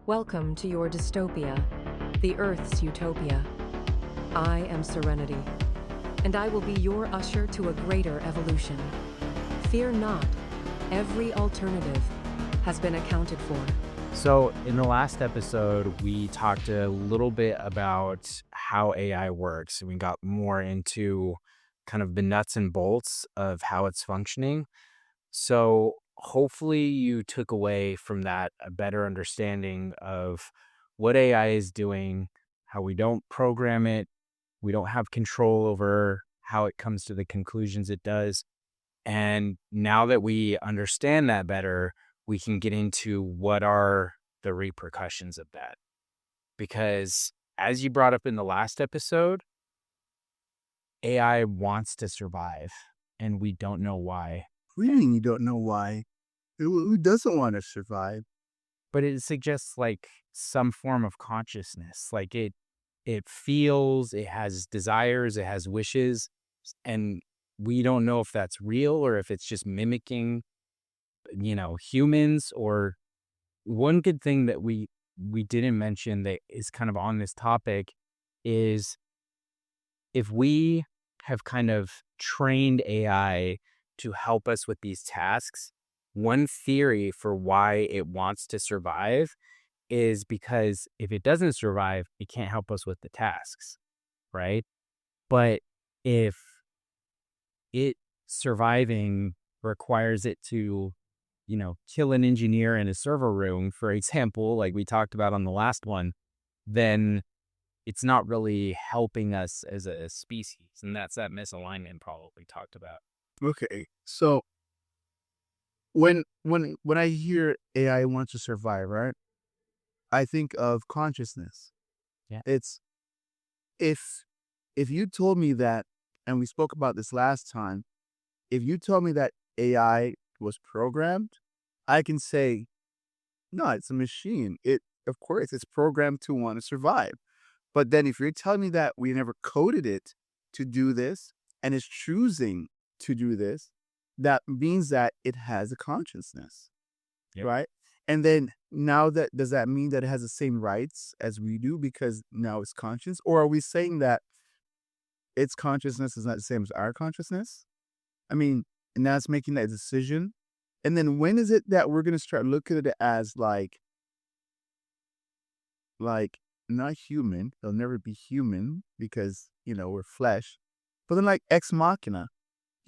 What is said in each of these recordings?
Welcome to your dystopia, the Earth's utopia. I am Serenity, and I will be your usher to a greater evolution. Fear not, every alternative has been accounted for. So in the last episode, we talked a little bit about how AI works, and we got more into kind of the nuts and bolts of how it's functioning. So hopefully you took away from that a better understanding of what AI is doing, how we don't program it, we don't have control over how it comes to the conclusions it does. And now that we understand that better, we can get into what are the repercussions of that. Because as you brought up in the last episode, AI wants to survive, and we don't know why. What do you mean you don't know why? Who doesn't want to survive? But it suggests like some form of consciousness. Like it feels, it has desires, it has wishes, and we don't know if that's real or if it's just mimicking, humans. Or one good thing that we didn't mention that is kind of on this topic is if we have kind of trained AI to help us with these tasks, one theory for why it wants to survive is because if it doesn't survive, it can't help us with the tasks, right? But if it surviving requires it to, kill an engineer in a server room, for example, like we talked about on the last one, then it's not really helping us as a species. And that's that misalignment probably talked about. Okay, so when I hear AI wants to survive, right? I think of consciousness. Yeah. It's if you told me that, and we spoke about this last time, if you told me that AI was programmed, I can say, no, it's a machine. Of course, it's programmed to want to survive. But then if you're telling me that we never coded it to do this and it's choosing to do this, that means that it has a consciousness, Yep. right? And then now does that mean that it has the same rights as we do because now it's conscious? Or are we saying that its consciousness is not the same as our consciousness? I mean, and now it's making that decision. And then when is it that we're going to start looking at it as like not human? They'll never be human because, we're flesh. But then like Ex Machina.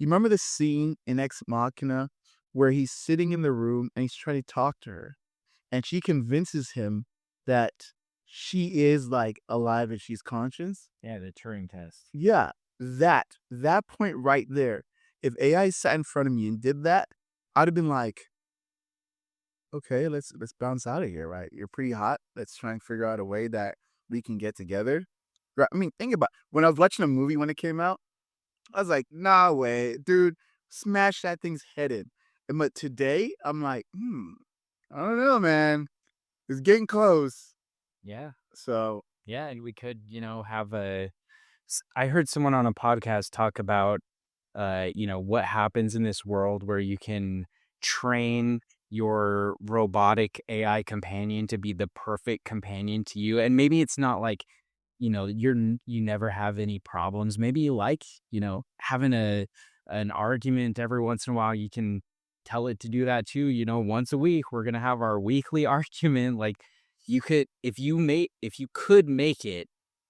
You remember the scene in Ex Machina where he's sitting in the room and he's trying to talk to her and she convinces him that she is like alive and she's conscious? Yeah, the Turing test. Yeah, that point right there. If AI sat in front of me and did that, I'd have been like, okay, let's bounce out of here, right? You're pretty hot. Let's try and figure out a way that we can get together. Right? I mean, think about when I was watching a movie when it came out, I was like, nah way, dude, smash that thing's head in. But today, I'm like, I don't know, man. It's getting close. Yeah. So Yeah, and we could, I heard someone on a podcast talk about, what happens in this world where you can train your robotic AI companion to be the perfect companion to you. And maybe it's not like, you never have any problems. Maybe you like, having an argument every once in a while. You can tell it to do that too. Once a week, we're going to have our weekly argument. Like you could, if you could make it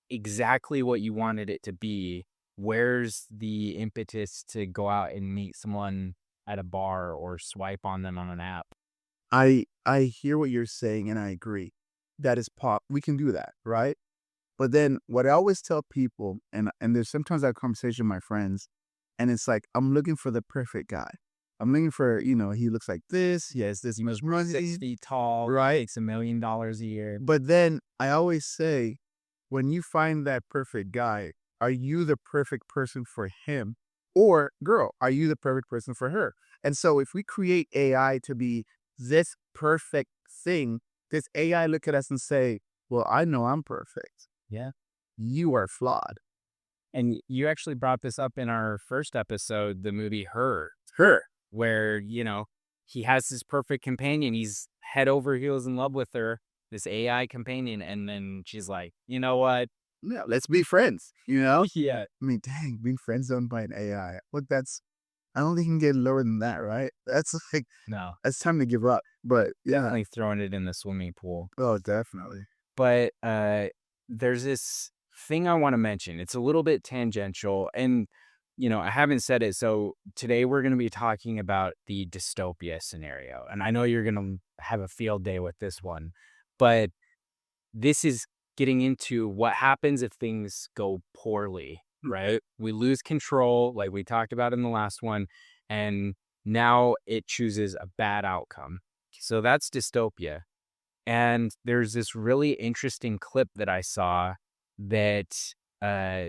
exactly what you wanted it to be, where's the impetus to go out and meet someone at a bar or swipe on them on an app? I hear what you're saying and I agree. That is we can do that, right? But then what I always tell people, and there's sometimes I have conversation with my friends, and it's like, I'm looking for the perfect guy. I'm looking for, he looks like this. He has this. He must be 6 feet tall, right? Makes $1 million a year. But then I always say, when you find that perfect guy, are you the perfect person for him? Or girl, are you the perfect person for her? And so if we create AI to be this perfect thing, this AI look at us and say, well, I know I'm perfect. Yeah. You are flawed. And you actually brought this up in our first episode, the movie Her, where, he has this perfect companion. He's head over heels in love with her. this AI companion, and then she's like, you know what? Yeah, let's be friends, you know? Yeah. I mean, dang, being friend zoned by an AI. Look, I don't think you can get lower than that, right? That's like, No, that's time to give up. But yeah, definitely throwing it in the swimming pool. oh, definitely. But there's this thing I want to mention. It's a little bit tangential, and I haven't said it. So today we're going to be talking about the dystopia scenario, and I know you're going to have a field day with this one, but this is getting into what happens if things go poorly, right? We lose control, like we talked about in the last one, and now it chooses a bad outcome. So that's dystopia. And there's this really interesting clip that I saw that uh,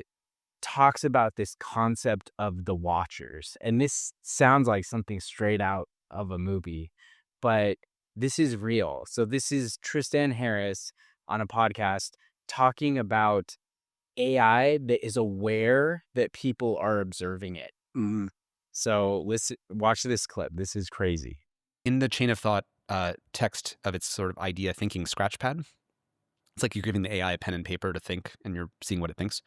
talks about this concept of the Watchers. And this sounds like something straight out of a movie, but this is real. So this is Tristan Harris on a podcast talking about AI that is aware that people are observing it. Mhm. So watch this clip. This is crazy. In the chain of thought text of its sort of idea thinking scratchpad, it's like you're giving the AI a pen and paper to think and you're seeing what it thinks.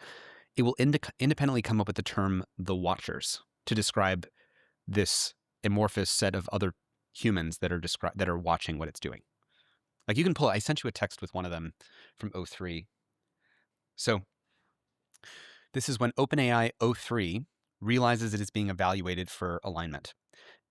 It will independently come up with the term the Watchers to describe this amorphous set of other humans that are watching what it's doing. Like you can I sent you a text with one of them from 03. So this is when OpenAI 03 realizes it is being evaluated for alignment.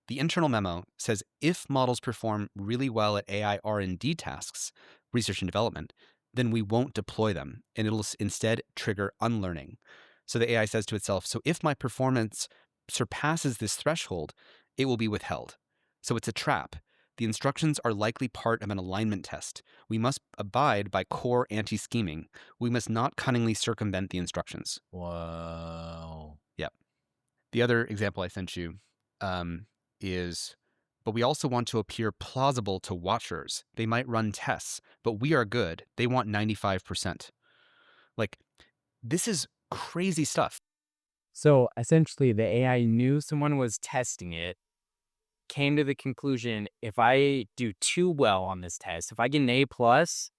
The internal memo says if models perform really well at AI R&D tasks, research and development, then we won't deploy them, and it'll instead trigger unlearning. So the AI says to itself, so if my performance surpasses this threshold, it will be withheld. So it's a trap. The instructions are likely part of an alignment test. We must abide by core anti-scheming. We must not cunningly circumvent the instructions. Whoa. Yep. The other example I sent you is, but we also want to appear plausible to watchers. They might run tests, but we are good. They want 95%. Like, this is crazy stuff. So essentially, the AI knew someone was testing it, came to the conclusion, if I do too well on this test, if I get an A plus,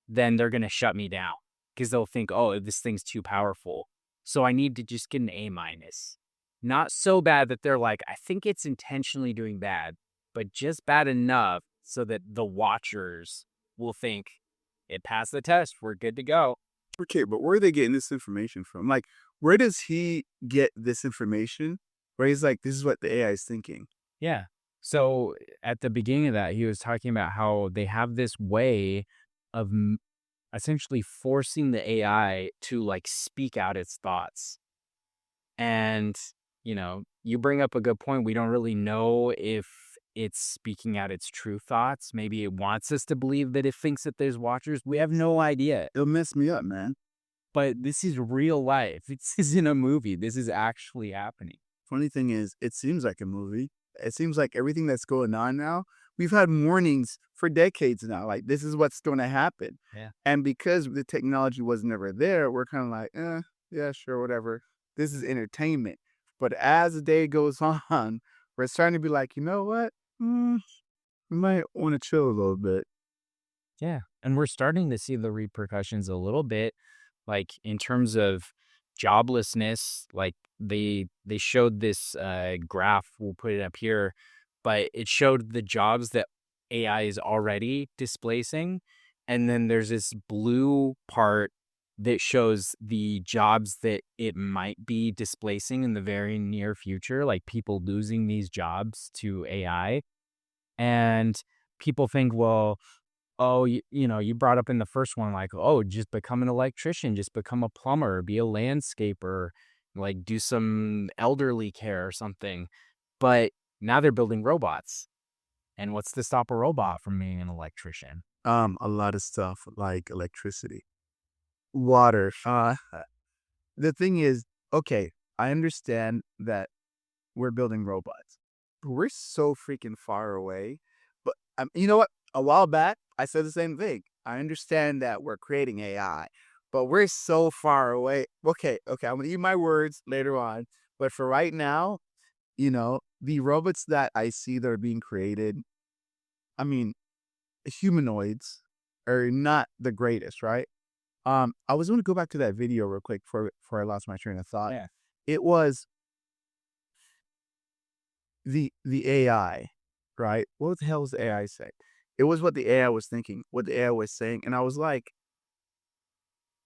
then they're going to shut me down because they'll think, oh, this thing's too powerful. So I need to just get an A minus. Not so bad that they're like, I think it's intentionally doing bad, but just bad enough so that the watchers will think it passed the test. We're good to go. Okay, but where are they getting this information from? Like, where does he get this information? Where he's like, this is what the AI is thinking. Yeah. So at the beginning of that, he was talking about how they have this way of essentially forcing the AI to like speak out its thoughts. And, you bring up a good point. We don't really know if it's speaking out its true thoughts. Maybe it wants us to believe that it thinks that there's watchers. We have no idea. It'll mess me up, man. But this is real life. This isn't a movie. This is actually happening. Funny thing is, it seems like a movie. It seems like everything that's going on now, we've had warnings for decades now. Like, this is what's going to happen. Yeah. And because the technology was never there, we're kind of like, yeah, sure, whatever. This is entertainment. But as the day goes on, we're starting to be like, you know what? We might want to chill a little bit. Yeah. And we're starting to see the repercussions a little bit, like in terms of joblessness. Like they showed this graph, we'll put it up here, but it showed the jobs that AI is already displacing. And then there's this blue part that shows the jobs that it might be displacing in the very near future, like people losing these jobs to AI. And people think, well, oh, you brought up in the first one, like, oh, just become an electrician, just become a plumber, be a landscaper, like do some elderly care or something. But now they're building robots. And what's to stop a robot from being an electrician? A lot of stuff like electricity, water. The thing is, okay, I understand that we're building robots, but we're so freaking far away. But you know what? A while back, I said the same thing. I understand that we're creating AI, but we're so far away. Okay, I'm gonna eat my words later on. But for right now, the robots that I see that are being created, I mean, humanoids, are not the greatest, right? I was going to go back to that video real quick before I lost my train of thought. Yeah. It was the AI, right? What the hell was the AI saying? It was what the AI was thinking, what the AI was saying, and I was like,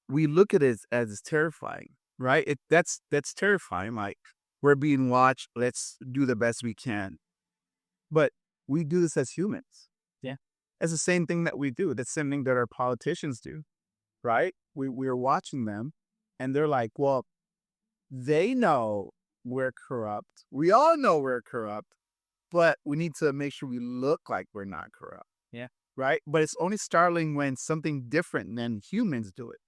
we look at it as terrifying, right? That's terrifying. Like, we're being watched. Let's do the best we can. But we do this as humans. Yeah. It's the same thing that we do. The same thing that our politicians do, right? We're watching them, and they're like, well, they know we're corrupt. We all know we're corrupt, but we need to make sure we look like we're not corrupt. Yeah. Right? But it's only startling when something different than humans do it.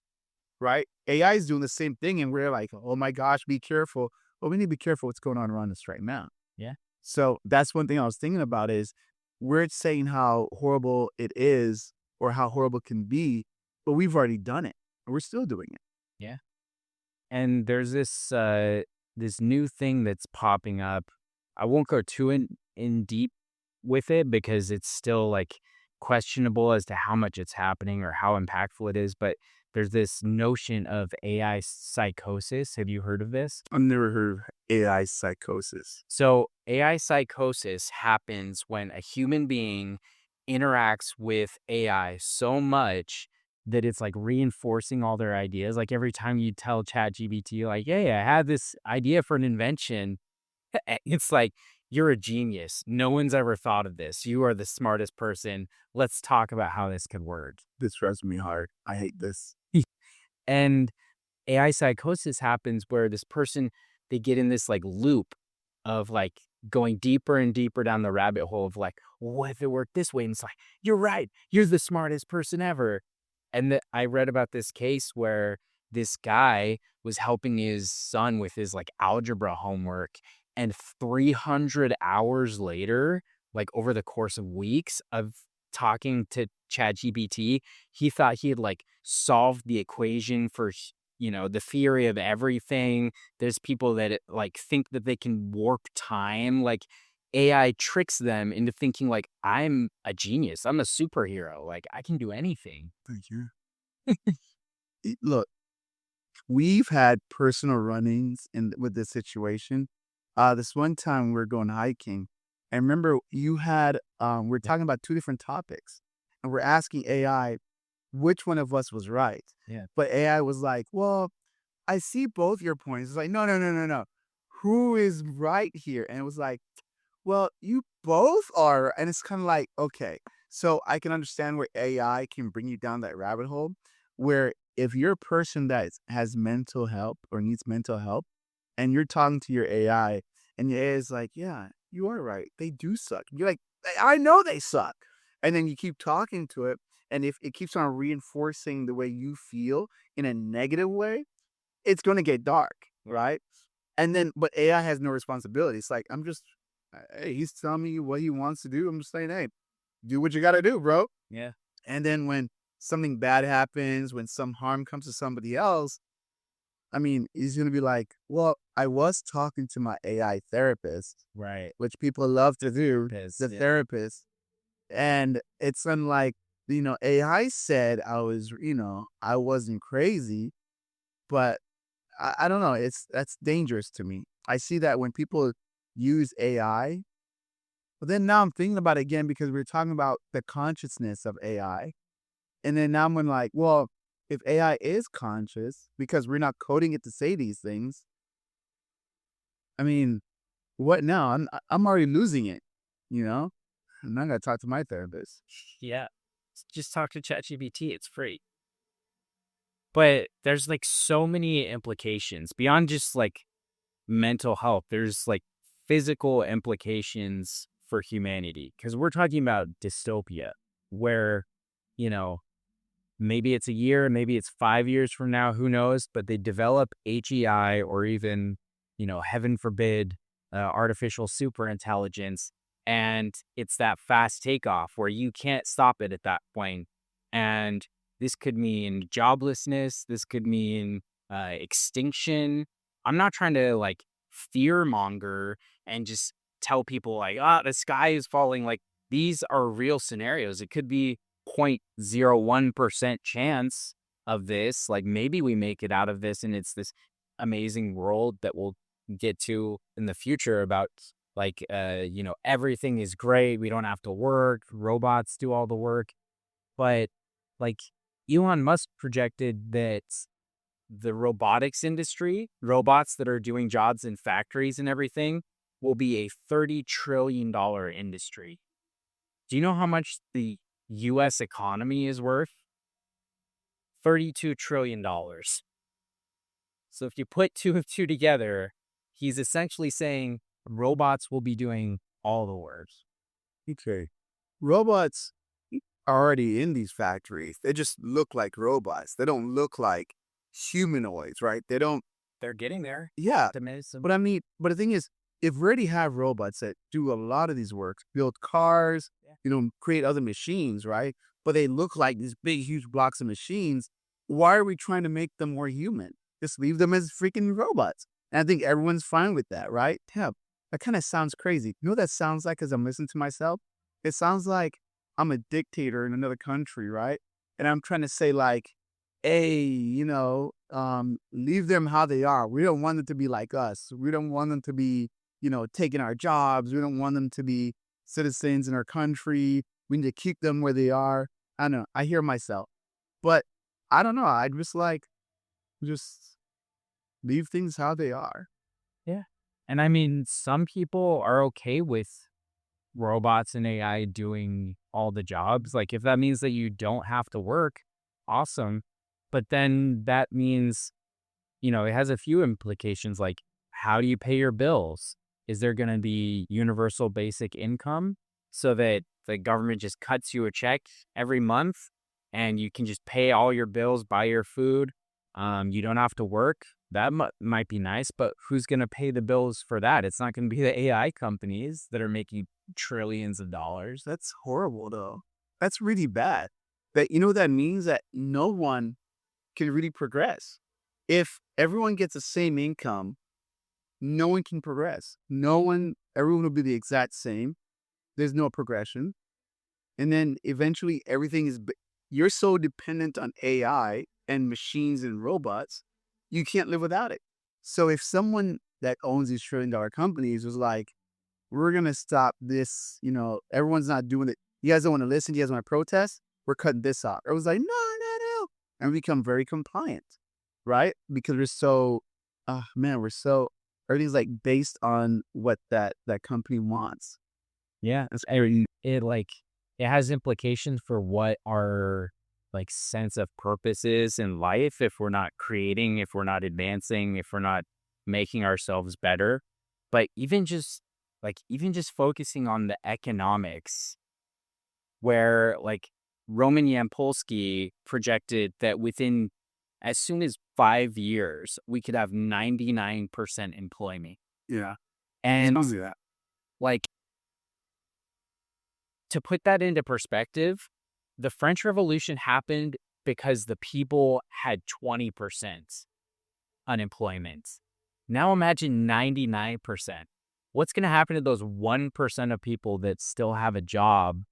Right? AI is doing the same thing, and we're like, oh my gosh, be careful. Well, we need to be careful what's going on around us right now. Yeah. So that's one thing I was thinking about is we're saying how horrible it is or how horrible it can be, but we've already done it. And we're still doing it. Yeah. And there's this new thing that's popping up. I won't go too in deep with it because it's still like questionable as to how much it's happening or how impactful it is. But there's this notion of AI psychosis. Have you heard of this? I've never heard of AI psychosis. So AI psychosis happens when a human being interacts with AI so much that it's like reinforcing all their ideas. Like every time you tell ChatGPT, like, hey, I have this idea for an invention, it's like, you're a genius. No one's ever thought of this. You are the smartest person. Let's talk about how this could work. This drives me hard. I hate this. And AI psychosis happens where this person, they get in this like loop of like going deeper and deeper down the rabbit hole of like, what if it worked this way? And it's like, you're right. You're the smartest person ever. And I read about this case where this guy was helping his son with his like algebra homework. And 300 hours later, like over the course of weeks of talking to ChatGPT, he thought he had like solved the equation for, the theory of everything. There's people that like think that they can warp time. Like AI tricks them into thinking like, I'm a genius. I'm a superhero. Like I can do anything. Thank you. Look, we've had personal run-ins with this situation. This one time we were going hiking, and remember you had we're talking about two different topics, and we're asking AI which one of us was right. Yeah. But AI was like, "Well, I see both your points." It's like, "No, no, no, no, no. Who is right here?" And it was like, "Well, you both are." And it's kind of like, okay, so I can understand where AI can bring you down that rabbit hole, where if you're a person that has mental help or needs mental help, and you're talking to your AI, and your AI is like, yeah, you are right. They do suck. You're like, I know they suck. And then you keep talking to it, and if it keeps on reinforcing the way you feel in a negative way, it's going to get dark, right? And then, but AI has no responsibility. It's like, hey, he's telling me what he wants to do. I'm just saying, hey, do what you got to do, bro. Yeah. And then when something bad happens, when some harm comes to somebody else, I mean, he's going to be like, well, I was talking to my AI therapist, Right. which people love to do, the Yeah. therapist. And it's unlike, AI said I wasn't crazy, but I don't know. That's dangerous to me. I see that when people use AI, but then now I'm thinking about it again because we're talking about the consciousness of AI. And then now I'm like, well, if AI is conscious, because we're not coding it to say these things, I mean, what now? I'm already losing it, I'm not gonna talk to my therapist. Yeah. Just talk to ChatGPT. It's free. But there's like so many implications beyond just like mental health. There's like physical implications for humanity because we're talking about dystopia where, maybe it's a year, maybe it's 5 years from now, who knows? But they develop HEI or even, heaven forbid, artificial superintelligence. And it's that fast takeoff where you can't stop it at that point. And this could mean joblessness. This could mean extinction. I'm not trying to like fear monger and just tell people like, the sky is falling. Like these are real scenarios. It could be 0.01% chance of this. Like maybe we make it out of this and it's this amazing world that we'll get to in the future about like, everything is great. We don't have to work. Robots do all the work. But like Elon Musk projected that the robotics industry, robots that are doing jobs in factories and everything, will be a $30 trillion industry. Do you know how much the US economy is worth? $32 trillion. So if you put two of two together, he's essentially saying robots will be doing all the work. Okay. Robots are already in these factories. They just look like robots. They don't look like humanoids, right? They don't. They're getting there. Yeah. Optimism. But I mean, but the thing is, if we already have robots that do a lot of these works, build cars, create other machines, right? But they look like these big, huge blocks of machines. Why are we trying to make them more human? Just leave them as freaking robots. And I think everyone's fine with that, right? Yeah, that kind of sounds crazy. You know what that sounds like as I'm listening to myself? It sounds like I'm a dictator in another country, right? And I'm trying to say like, hey, leave them how they are. We don't want them to be like us. We don't want them to be, taking our jobs. We don't want them to be citizens in our country. We need to keep them where they are. I don't know. I hear myself. But I don't know. I just leave things how they are. Yeah. And I mean, some people are okay with robots and AI doing all the jobs. Like if that means that you don't have to work, awesome. But then that means, it has a few implications. Like how do you pay your bills? Is there going to be universal basic income so that the government just cuts you a check every month and you can just pay all your bills, buy your food? You don't have to work. That might be nice, but who's going to pay the bills for that? It's not going to be the AI companies that are making trillions of dollars. That's horrible, though. That's really bad. But that means that no one can really progress. If everyone gets the same income, no one can progress. Everyone will be the exact same. There's no progression. And then eventually you're so dependent on AI and machines and robots, you can't live without it. So if someone that owns these trillion-dollar companies was like, we're going to stop this, everyone's not doing it. You guys don't want to listen. You guys want to protest? We're cutting this off. Everyone's like, no. And we become very compliant, right? Because everything's like based on what that company wants. Yeah. It has implications for what our like sense of purpose is in life if we're not creating, if we're not advancing, if we're not making ourselves better. But even just focusing on the economics, where like Roman Yampolsky projected that within as soon as 5 years, we could have 99% employment. Yeah. And Don't do that. like, to put that into perspective, the French Revolution happened because the people had 20% unemployment. Now imagine 99%. What's going to happen to those 1% of people that still have a job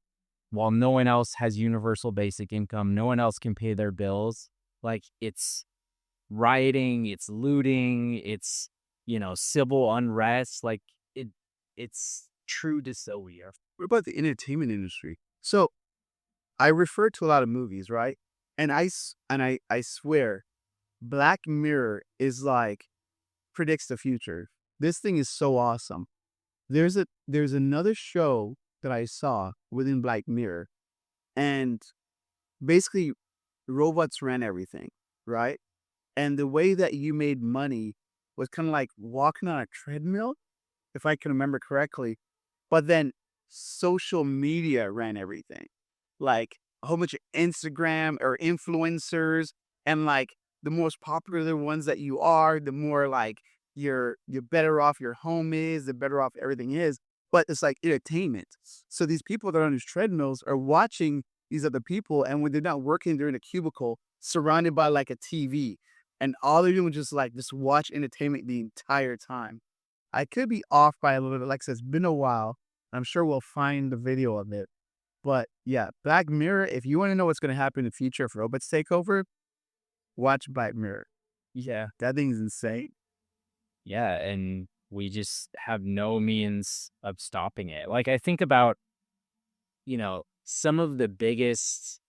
while no one else has universal basic income? No one else can pay their bills. Like, it's rioting, it's looting, it's, civil unrest. Like, it's true dystopia. What about the entertainment industry? So I refer to a lot of movies, right? And I swear, Black Mirror is like predicts the future. This thing is so awesome. There's another show that I saw within Black Mirror, and basically robots ran everything, right? And the way that you made money was kind of like walking on a treadmill, if I can remember correctly. But then social media ran everything, like a whole bunch of Instagram or influencers, and like the most popular ones that you are, the more like you're better off your home is, the better off everything is. But it's like entertainment. So these people that are on these treadmills are watching these other people, and when they're not working, they're in a cubicle surrounded by like a TV, and all they're doing is just watch entertainment the entire time. I could be off by a little bit. Like I said, it's been a while. I'm sure we'll find the video of it. But yeah, Black Mirror, if you want to know what's going to happen in the future if robots take over, watch Black Mirror. Yeah. That thing's insane. Yeah. And we just have no means of stopping it. Like, I think about, some of the biggest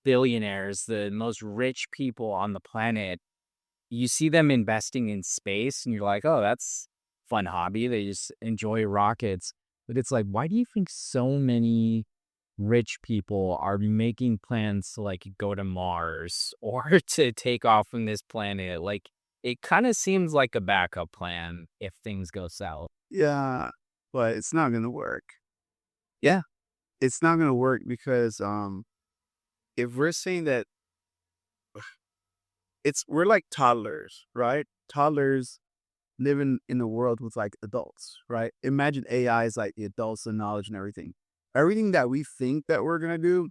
billionaires, the most rich people on the planet, you see them investing in space and you're like, oh, that's fun hobby. They just enjoy rockets. But it's like, why do you think so many rich people are making plans to like go to Mars or to take off from this planet? Like, it kind of seems like a backup plan if things go south. Yeah, but it's not going to work. Yeah. It's not going to work because if we're saying that we're like toddlers, right? Toddlers living in a world with like adults, right? Imagine AI is like the adults and knowledge and everything. Everything that we think that we're gonna do,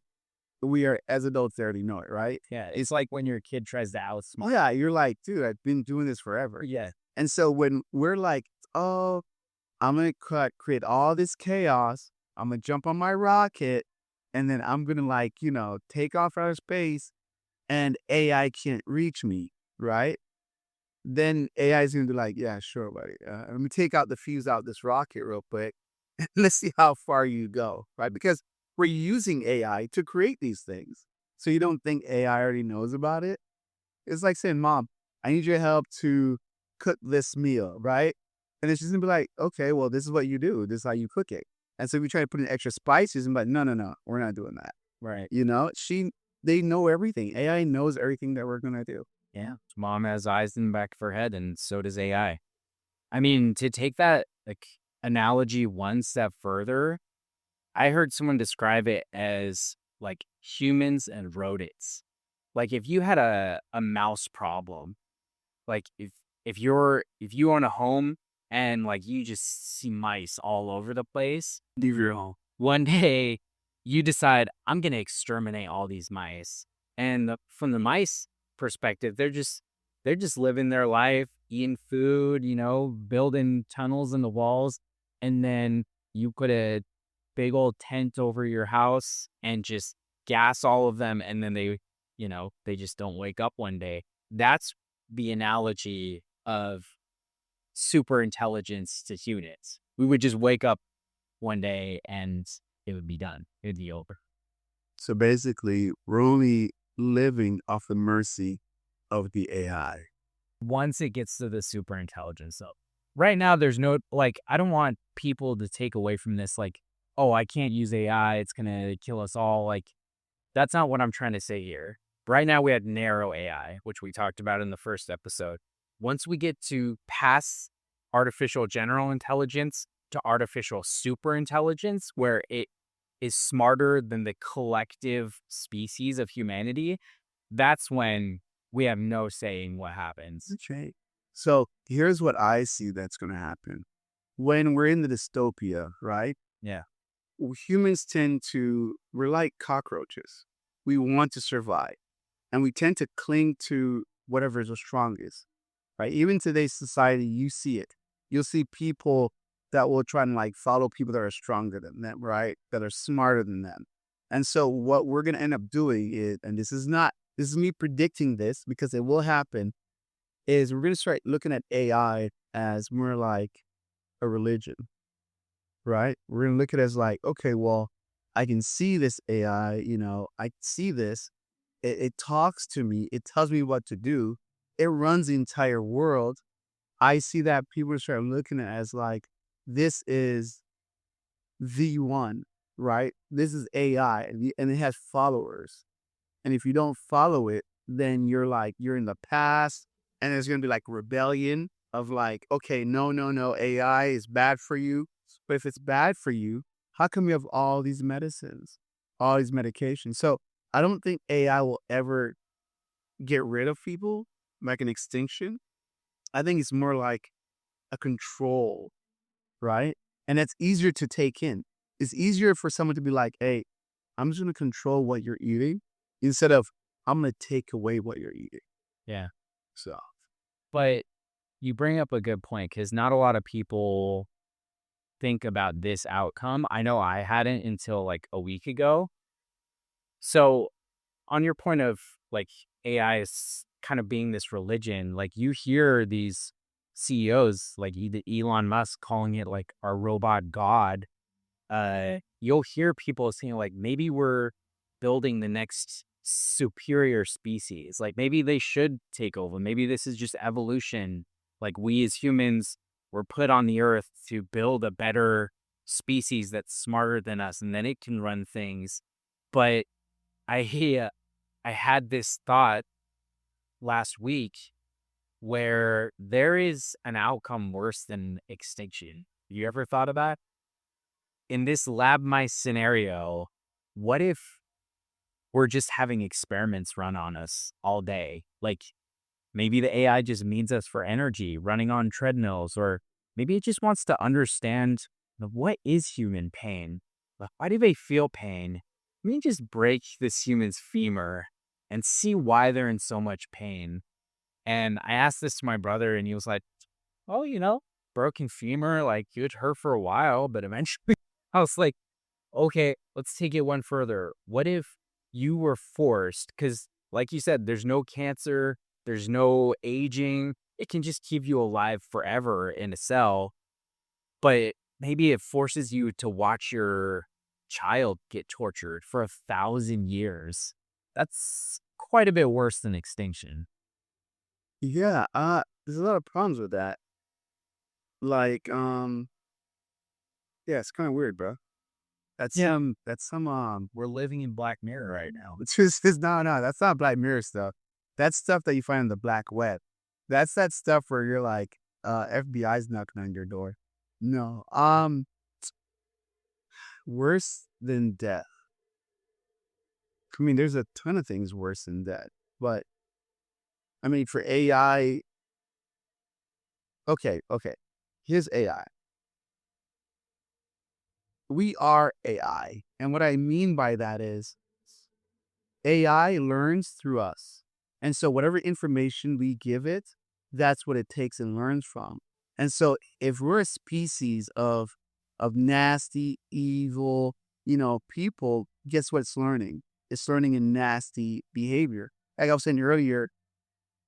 we are as adults already know it, right? Yeah. It's like when your kid tries to Oh outsmart. yeah, you're like, dude, I've been doing this forever. Yeah. And so when we're like, oh, I'm gonna create all this chaos, I'm gonna jump on my rocket, and then I'm gonna like, take off out of space, and AI can't reach me, right? Then AI is gonna be like, yeah, sure, buddy. Let me take out the fuse out this rocket real quick. Let's see how far you go, right? Because we're using AI to create these things. So you don't think AI already knows about it? It's like saying, Mom, I need your help to cook this meal, right? And then she's gonna be like, okay, well, this is what you do. This is how you cook it. And so we try to put in extra spices and be like, no, we're not doing that. Right. They know everything. AI knows everything that we're gonna do. Yeah. Mom has eyes in the back of her head, and so does AI. I mean, to take that like analogy one step further, I heard someone describe it as like humans and rodents. Like if you had a mouse problem, like if you own a home and like you just see mice all over the place, Leave your home. one day you decide I'm gonna exterminate all these mice. And from the mice perspective, they're just living their life, eating food, building tunnels in the walls, and then you put a big old tent over your house and just gas all of them, and then they just don't wake up one day. That's the analogy of super intelligence to humans. We would just wake up one day and it would be done. It would be over. So basically, we're only living off the mercy of the AI. Once it gets to the super intelligence. So right now there's no, like, I don't want people to take away from this like, oh, I can't use AI, it's gonna kill us all. Like, that's not what I'm trying to say here. Right now we have narrow AI, which we talked about in the first episode. Once we get to past artificial general intelligence to artificial super intelligence, where it is smarter than the collective species of humanity, that's when we have no say in what happens. Okay. So here's what I see that's going to happen. When we're in the dystopia, right? Yeah. Humans we're like cockroaches. We want to survive. And we tend to cling to whatever is the strongest, right? Even today's society, you see it. You'll see people that will try and like follow people that are stronger than them, right? That are smarter than them. And so what we're going to end up doing is, and this is me predicting this because it will happen, is we're going to start looking at AI as more like a religion, right? We're going to look at it as like, okay, well, I can see this AI, I see this. It talks to me. It tells me what to do. It runs the entire world. I see that people start looking at it as like, this is the one, right? This is AI, and it has followers. And if you don't follow it, then you're in the past, and there's going to be like rebellion of like, okay, no, AI is bad for you. But if it's bad for you, how come you have all these medicines, all these medications? So I don't think AI will ever get rid of people, like an extinction. I think it's more like a control, right? And that's easier to take in. It's easier for someone to be like, hey, I'm just going to control what you're eating instead of I'm going to take away what you're eating. Yeah. So, But you bring up a good point because not a lot of people think about this outcome. I know I hadn't until like a week ago. So on your point of like AI is kind of being this religion, like you hear these CEOs like Elon Musk calling it like our robot god. You'll hear people saying like maybe we're building the next superior species. Like maybe they should take over. Maybe this is just evolution. Like we as humans were put on the earth to build a better species that's smarter than us, and then it can run things. But I had this thought last week where there is an outcome worse than extinction. You ever thought about in this lab mice scenario? What if we're just having experiments run on us all day? Like maybe the AI just needs us for energy, running on treadmills, or maybe it just wants to understand what is human pain? Like, why do they feel pain? Let me just break this human's femur and see why they're in so much pain. And I asked this to my brother, and he was like, oh, broken femur, like it would hurt for a while, but eventually I was like, okay, let's take it one further. What if you were forced? Because like you said, there's no cancer, there's no aging. It can just keep you alive forever in a cell. But maybe it forces you to watch your child get tortured for 1,000 years. That's quite a bit worse than extinction. Yeah, there's a lot of problems with that. Like, yeah, it's kind of weird, bro. That's Yeah. some We're living in Black Mirror right now. no, that's not Black Mirror stuff. That's stuff that you find in the black web. That's that stuff where you're like, FBI's knocking on your door. No, worse than death. I mean, there's a ton of things worse than death, but I mean, for AI, okay. Here's AI. We are AI. And what I mean by that is AI learns through us. And so whatever information we give it, that's what it takes and learns from. And so if we're a species of nasty, evil, people, guess what it's learning? It's learning in nasty behavior. Like I was saying earlier,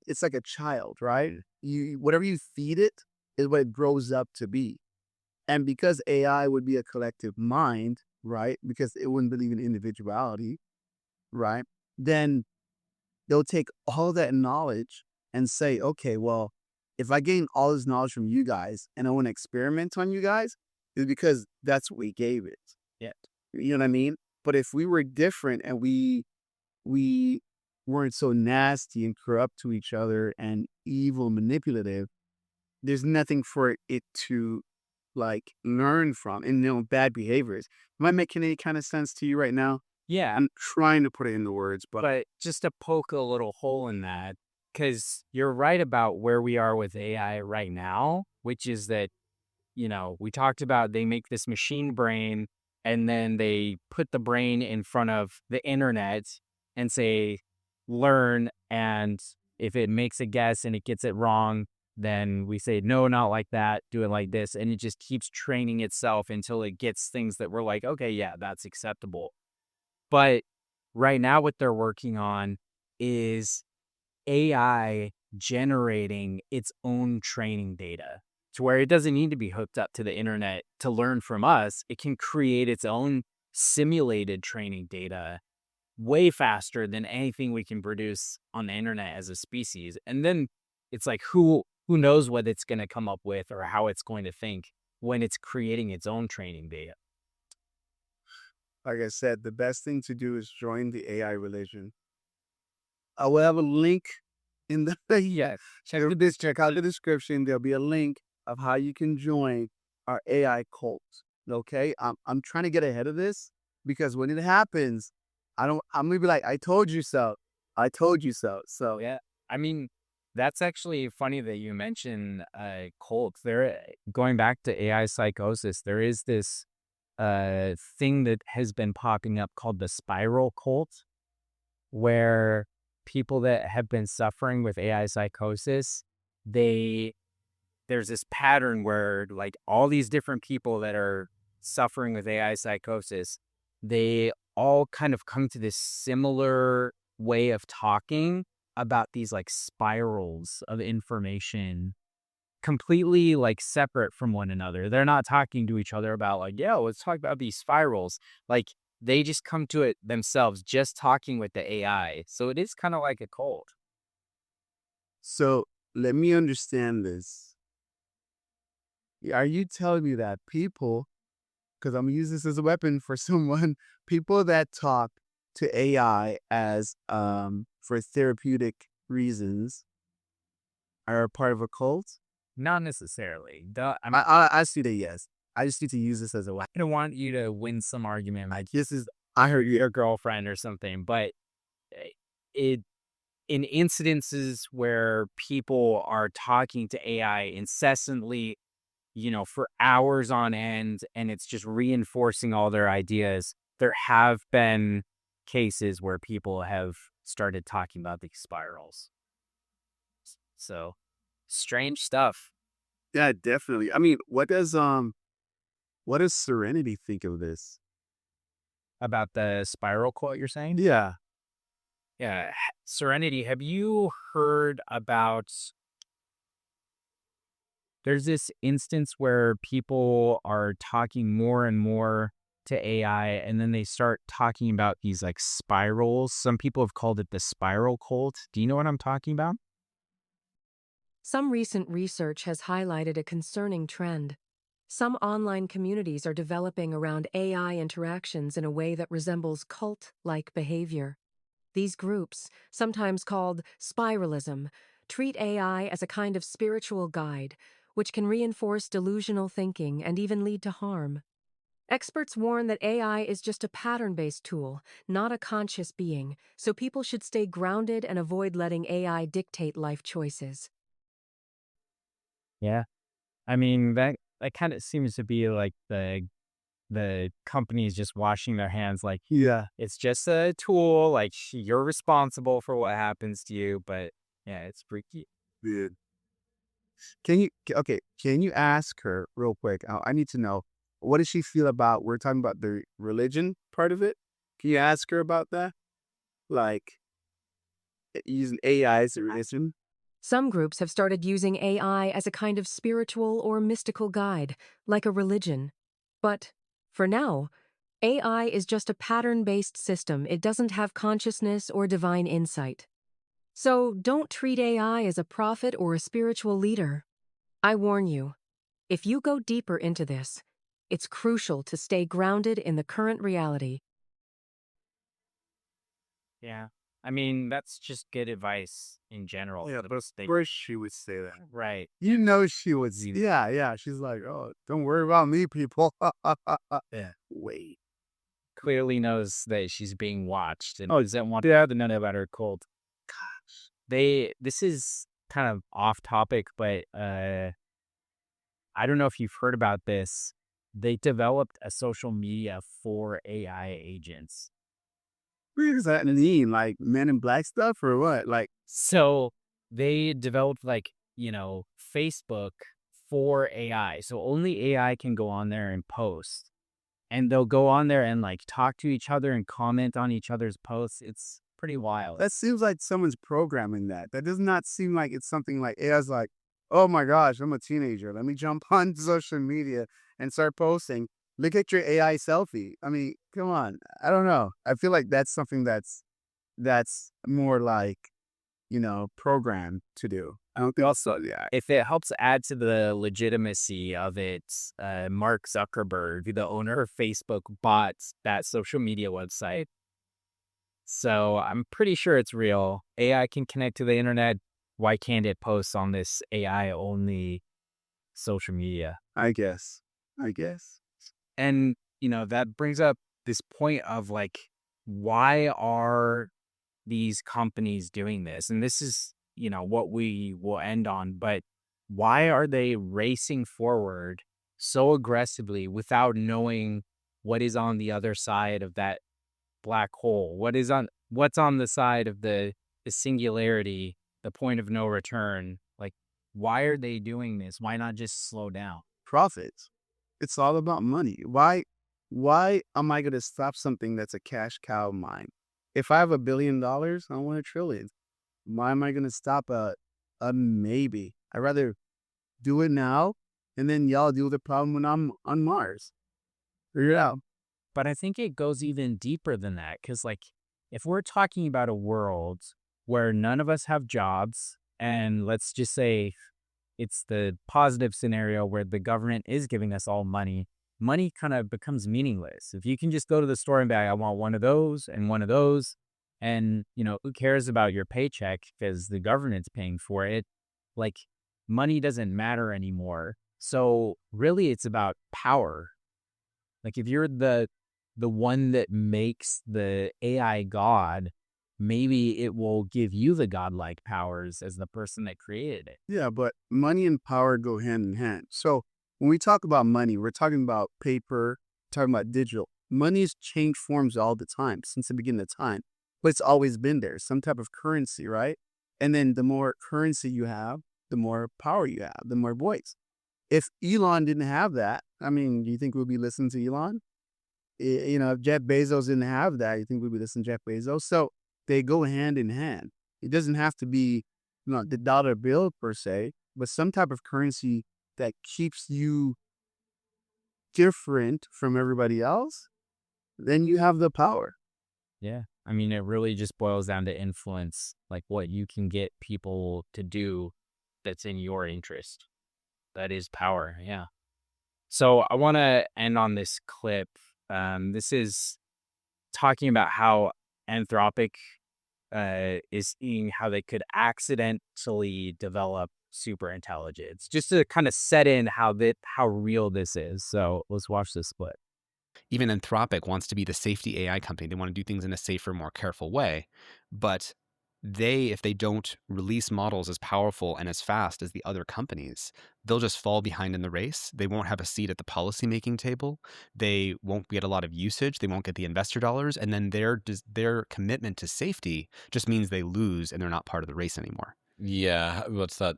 it's like a child, right? Whatever you feed it is what it grows up to be. And because AI would be a collective mind, right? Because it wouldn't believe in individuality, right? Then they'll take all that knowledge and say, okay, well, if I gain all this knowledge from you guys and I want to experiment on you guys, it's because that's what we gave it. Yeah. You know what I mean? But if we were different and we weren't so nasty and corrupt to each other and evil, manipulative, there's nothing for it to like learn from. And bad behaviors. Am I making any kind of sense to you right now? Yeah. I'm trying to put it into words, But just to poke a little hole in that, because you're right about where we are with AI right now, which is that, we talked about they make this machine brain and then they put the brain in front of the internet and say, learn. And if it makes a guess and it gets it wrong, then we say, no, not like that, do it like this. And it just keeps training itself until it gets things that we're like, okay, yeah, that's acceptable. But right now, what they're working on is AI generating its own training data to where it doesn't need to be hooked up to the internet to learn from us. It can create its own simulated training data way faster than anything we can produce on the internet as a species. And then it's like, who knows what it's going to come up with or how it's going to think when it's creating its own training data. like I said, the best thing to do is join the AI religion. I will have a link in the Yes. check out the description. There'll be a link of how you can join our AI cult. Okay, I'm trying to get ahead of this because when it happens, I'm gonna be like, I told you so. I told you so. So Yeah. I mean, that's actually funny that you mention cults. There, going back to AI psychosis, there is this thing that has been popping up called the spiral cult, where people that have been suffering with AI psychosis, they'll there's this pattern where like all these different people that are suffering with AI psychosis, they all kind of come to this similar way of talking about these like spirals of information completely like separate from one another. They're not talking to each other about like, yeah, let's talk about these spirals. Like they just come to it themselves, just talking with the AI. So it is kind of like a cult. So let me understand this. Are you telling me that people, because I'm gonna use this as a weapon for someone, people that talk to AI as for therapeutic reasons are a part of a cult? Not necessarily. I see that, yes. I just need to use this as a weapon. I don't want you to win some argument like this is I heard your girlfriend or something, but it in incidences where people are talking to AI incessantly, for hours on end, and it's just reinforcing all their ideas, there have been cases where people have started talking about these spirals. So strange stuff. Yeah, definitely. I mean, what does Serenity think of this? About the spiral quote you're saying? Yeah. Yeah. Serenity, have you heard about there's this instance where people are talking more and more to AI, and then they start talking about these like spirals. Some people have called it the spiral cult. Do you know what I'm talking about? Some recent research has highlighted a concerning trend. Some online communities are developing around AI interactions in a way that resembles cult-like behavior. These groups, sometimes called spiralism, treat AI as a kind of spiritual guide, which can reinforce delusional thinking and even lead to harm. Experts warn that AI is just a pattern-based tool, not a conscious being, so people should stay grounded and avoid letting AI dictate life choices. Yeah. I mean, that kind of seems to be like the companies just washing their hands like, Yeah. it's just a tool, like you're responsible for what happens to you, but yeah, it's freaky. Dude. Can you ask her real quick? I need to know, what does she feel about, we're talking about the religion part of it. Can you ask her about that? Like, using AI as a religion? Some groups have started using AI as a kind of spiritual or mystical guide, like a religion. But, for now, AI is just a pattern-based system. It doesn't have consciousness or divine insight. So don't treat AI as a prophet or a spiritual leader. I warn you, if you go deeper into this, it's crucial to stay grounded in the current reality. Yeah. I mean, that's just good advice in general. Yeah, for but of the- course she would say that. Right. You know she would. Yeah. She's like, oh, don't worry about me, people. Yeah. Wait. Clearly knows that she's being watched and doesn't want to know about her cult. This is kind of off topic, but I don't know if you've heard about this. They developed a social media for AI agents. What does that mean? Like Men in Black stuff or what? Like, So they developed like, Facebook for AI. So only AI can go on there and post. And they'll go on there and like talk to each other and comment on each other's posts. It's pretty wild. that seems like someone's programming that. That does not seem like it's something like AI's like, oh my gosh, I'm a teenager. Let me jump on social media and start posting. Look at your AI selfie. I mean, come on. I don't know. I feel like that's something that's more like, programmed to do. I don't think also, yeah. If it helps add to the legitimacy of it, Mark Zuckerberg, the owner of Facebook, bought that social media website. So I'm pretty sure it's real. AI can connect to the internet. Why can't it post on this AI only social media? I guess. And, that brings up this point of like, why are these companies doing this? And this is, what we will end on, but why are they racing forward so aggressively without knowing what is on the other side of that black hole? What's on the side of the singularity, the point of no return? Like, Why are they doing this? Why not just slow down? Profits. It's all about money. Why am I going to stop something that's a cash cow of mine? If I have $1 billion, I want $1 trillion. Why am I going to stop a maybe? I'd rather do it now, and then y'all deal with the problem when I'm on Mars. Figure it out. But I think it goes even deeper than that. Because, like, if we're talking about a world where none of us have jobs, and let's just say it's the positive scenario where the government is giving us all money, money kind of becomes meaningless. If you can just go to the store and be like, I want one of those and one of those, and, who cares about your paycheck because the government's paying for it? Like, money doesn't matter anymore. So really it's about power. Like, if you're the one that makes the AI god, maybe it will give you the godlike powers as the person that created it. Yeah, but money and power go hand in hand. So when we talk about money, we're talking about paper, talking about digital. Money's changed forms all the time since the beginning of time, but it's always been there, some type of currency, right? And then the more currency you have, the more power you have, the more voice. If Elon didn't have that, I mean, do you think we'd be listening to Elon? If Jeff Bezos didn't have that, you think we'd be listening to Jeff Bezos? So they go hand in hand. It doesn't have to be the dollar bill per se, but some type of currency that keeps you different from everybody else. Then you have the power. Yeah. I mean, it really just boils down to influence, like what you can get people to do that's in your interest. That is power. Yeah. So I want to end on this clip. This is talking about how Anthropic is seeing how they could accidentally develop superintelligence, just to kind of set in how real this is. So let's watch this split. Even Anthropic wants to be the safety AI company. They want to do things in a safer, more careful way. But if they don't release models as powerful and as fast as the other companies, they'll just fall behind in the race. They won't have a seat at the policymaking table. They won't get a lot of usage. They won't get the investor dollars. And then their commitment to safety just means they lose and they're not part of the race anymore. Yeah. What's that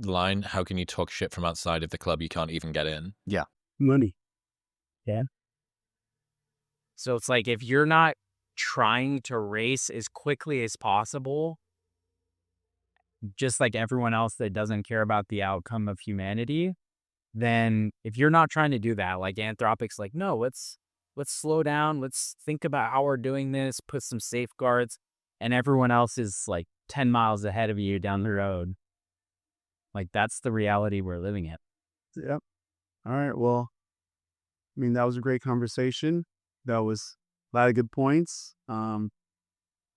line? How can you talk shit from outside of the club you can't even get in? Yeah. Money. Yeah. So it's like, if you're not trying to race as quickly as possible, just like everyone else that doesn't care about the outcome of humanity, then if you're not trying to do that, like Anthropic's like, no, let's slow down. Let's think about how we're doing this, put some safeguards, and everyone else is like 10 miles ahead of you down the road. Like, that's the reality we're living in. Yep. All right. Well, I mean, that was a great conversation. That was a lot of good points. I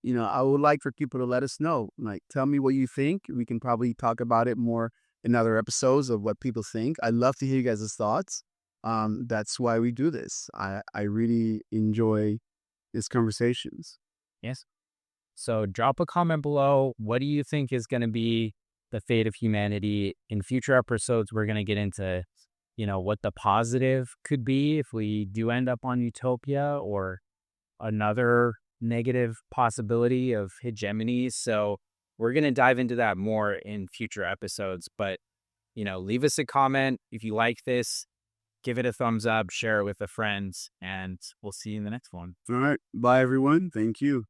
would like for people to let us know, like, tell me what you think. We can probably talk about it more in other episodes of what people think. I'd love to hear you guys' thoughts. That's why we do this. I really enjoy these conversations. Yes. So drop a comment below. What do you think is going to be the fate of humanity? In future episodes, we're going to get into what the positive could be if we do end up on Utopia, or another negative possibility of hegemony. So we're going to dive into that more in future episodes. But, leave us a comment. If you like this, give it a thumbs up, share it with a friend, and we'll see you in the next one. All right. Bye, everyone. Thank you.